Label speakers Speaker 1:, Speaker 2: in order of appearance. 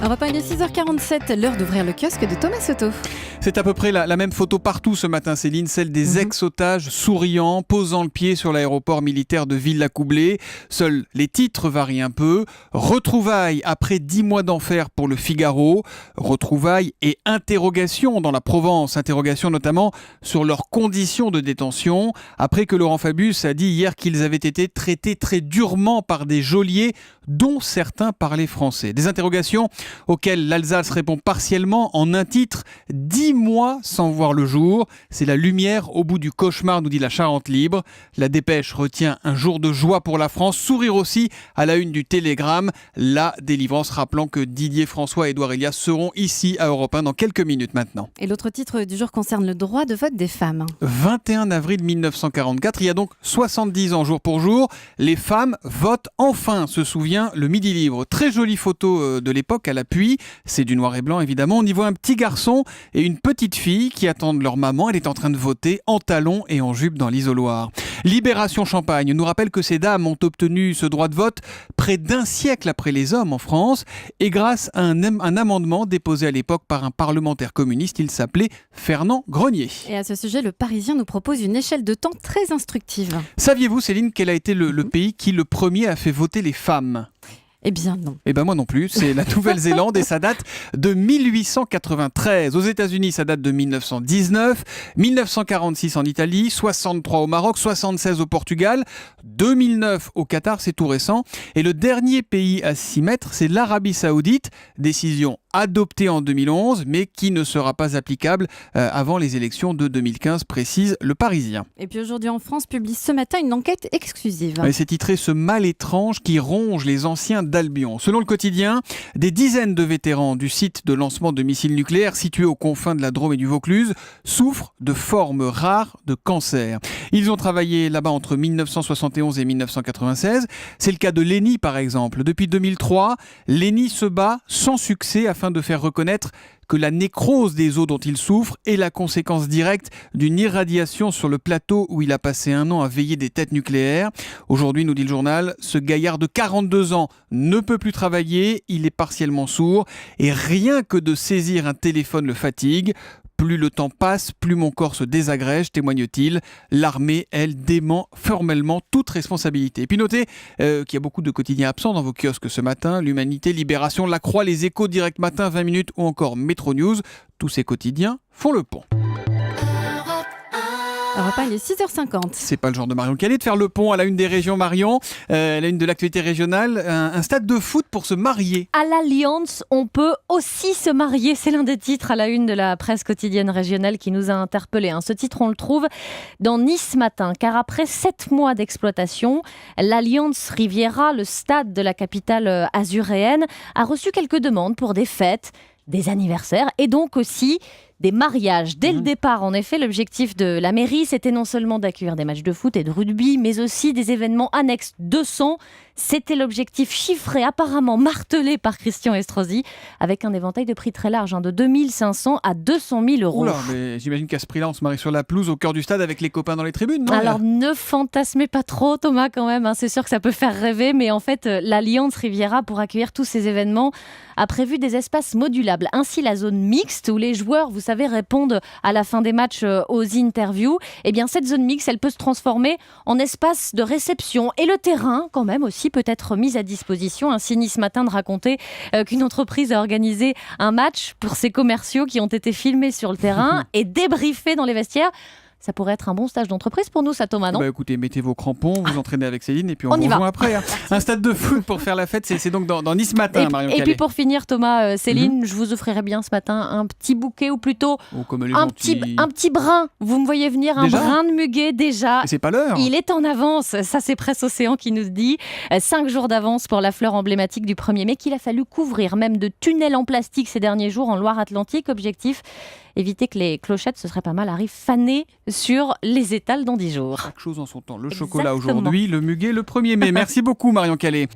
Speaker 1: Europe 1, il est 6h47, l'heure d'ouvrir le kiosque de Thomas Soto.
Speaker 2: C'est à peu près la même photo partout ce matin, Céline, celle des ex-otages souriants, posant le pied sur l'aéroport militaire de Villacoublay. Seuls les titres varient un peu. Retrouvailles après 10 mois d'enfer pour le Figaro. Retrouvailles et interrogations dans la Provence. Interrogations notamment sur leurs conditions de détention. Après que Laurent Fabius a dit hier qu'ils avaient été traités très durement par des geôliers dont certains parlaient français. Des interrogations auxquelles l'Alsace répond partiellement en un titre, 10 mois sans voir le jour. C'est la lumière au bout du cauchemar, nous dit la Charente Libre. La Dépêche retient un jour de joie pour la France. Sourire aussi à la une du Télégramme. La délivrance rappelant que Didier François et Édouard Elias seront ici à Europe 1 dans quelques minutes maintenant.
Speaker 1: Et l'autre titre du jour concerne le droit de vote des femmes.
Speaker 2: 21 avril 1944, il y a donc 70 ans jour pour jour, les femmes votent enfin, se souvient le Midi Libre. Très jolie photo de l'époque à l'appui, c'est du noir et blanc évidemment. On y voit un petit garçon et une petite fille qui attendent leur maman. Elle est en train de voter en talons et en jupe dans l'isoloir. Libération Champagne nous rappelle que ces dames ont obtenu ce droit de vote près d'un siècle après les hommes en France et grâce à un amendement déposé à l'époque par un parlementaire communiste. Il s'appelait Fernand Grenier.
Speaker 1: Et à ce sujet, le Parisien nous propose une échelle de temps très instructive.
Speaker 2: Saviez-vous, Céline, quel a été le pays qui le premier a fait voter les femmes ?
Speaker 1: Eh bien non.
Speaker 2: Eh ben moi non plus, c'est la Nouvelle-Zélande et ça date de 1893. Aux États-Unis, ça date de 1919, 1946 en Italie, 63 au Maroc, 76 au Portugal, 2009 au Qatar, c'est tout récent. Et le dernier pays à s'y mettre, c'est l'Arabie Saoudite. Décision adoptée en 2011, mais qui ne sera pas applicable avant les élections de 2015, précise le Parisien.
Speaker 1: Et puis aujourd'hui en France, publie ce matin une enquête exclusive.
Speaker 2: Et c'est titré « Ce mal étrange qui ronge les anciens d'Albion ». Selon le quotidien, des dizaines de vétérans du site de lancement de missiles nucléaires situé aux confins de la Drôme et du Vaucluse souffrent de formes rares de cancer. Ils ont travaillé là-bas entre 1971 et 1996. C'est le cas de Lenny par exemple. Depuis 2003, Lenny se bat sans succès afin de faire reconnaître que la nécrose des os dont il souffre est la conséquence directe d'une irradiation sur le plateau où il a passé un an à veiller des têtes nucléaires. Aujourd'hui, nous dit le journal, ce gaillard de 42 ans ne peut plus travailler, il est partiellement sourd et rien que de saisir un téléphone le fatigue. Plus le temps passe, plus mon corps se désagrège, témoigne-t-il. L'armée, elle, dément formellement toute responsabilité. Et puis notez qu'il y a beaucoup de quotidiens absents dans vos kiosques ce matin. L'Humanité, Libération, La Croix, Les Échos, Direct Matin, 20 minutes ou encore Métro News. Tous ces quotidiens font le pont.
Speaker 1: Europe 1, il est 6h50.
Speaker 2: C'est pas le genre de Marion Calais de faire le pont à la une des régions Marion, la une de l'actualité régionale, un stade de foot pour se marier.
Speaker 3: À l'Alliance, on peut aussi se marier. C'est l'un des titres à la une de la presse quotidienne régionale qui nous a interpellés. Ce titre, on le trouve dans Nice Matin, car après 7 mois d'exploitation, l'Alliance Riviera, le stade de la capitale azuréenne, a reçu quelques demandes pour des fêtes, des anniversaires et donc aussi des mariages. Dès le départ, en effet, l'objectif de la mairie, c'était non seulement d'accueillir des matchs de foot et de rugby, mais aussi des événements annexes. 200, c'était l'objectif chiffré, apparemment martelé par Christian Estrosi, avec un éventail de prix très large, de 2500 à 200 000 euros.
Speaker 2: Oula, mais j'imagine qu'à ce prix-là, on se marie sur la pelouse au cœur du stade avec les copains dans les tribunes, non ?
Speaker 3: Alors, ne fantasmez pas trop, Thomas, quand même. C'est sûr que ça peut faire rêver, mais en fait, l'Alliance Riviera, pour accueillir tous ces événements, a prévu des espaces modulables. Ainsi, la zone mixte, où les joueurs, vous savez, répondent à la fin des matchs aux interviews. Eh bien, cette zone mixte, elle peut se transformer en espace de réception. Et le terrain, quand même, aussi peut être mis à disposition. Ainsi, Nice Matin de raconter qu'une entreprise a organisé un match pour ses commerciaux qui ont été filmés sur le terrain et débriefés dans les vestiaires. Ça pourrait être un bon stage d'entreprise pour nous, ça, Thomas, non ?
Speaker 2: Écoutez, mettez vos crampons, vous entraînez avec Céline et puis on vous rejoint après. Un stade de foot pour faire la fête, c'est donc dans Nice Matin, Marion Calais.
Speaker 3: Et puis pour finir, Thomas, Céline, je vous offrirai bien ce matin un petit bouquet ou plutôt un petit brin. Vous me voyez venir, un brin de muguet déjà.
Speaker 2: Et c'est pas l'heure.
Speaker 3: Il est en avance, ça c'est Presse Océan qui nous dit. 5 jours d'avance pour la fleur emblématique du 1er mai qu'il a fallu couvrir, même de tunnels en plastique ces derniers jours en Loire-Atlantique. Objectif, éviter que les clochettes, ce serait pas mal, arrivent fanées sur les étals dans 10 jours.
Speaker 2: Chaque chose en son temps. Le chocolat aujourd'hui, le muguet le 1er mai. Merci beaucoup Marion Calais.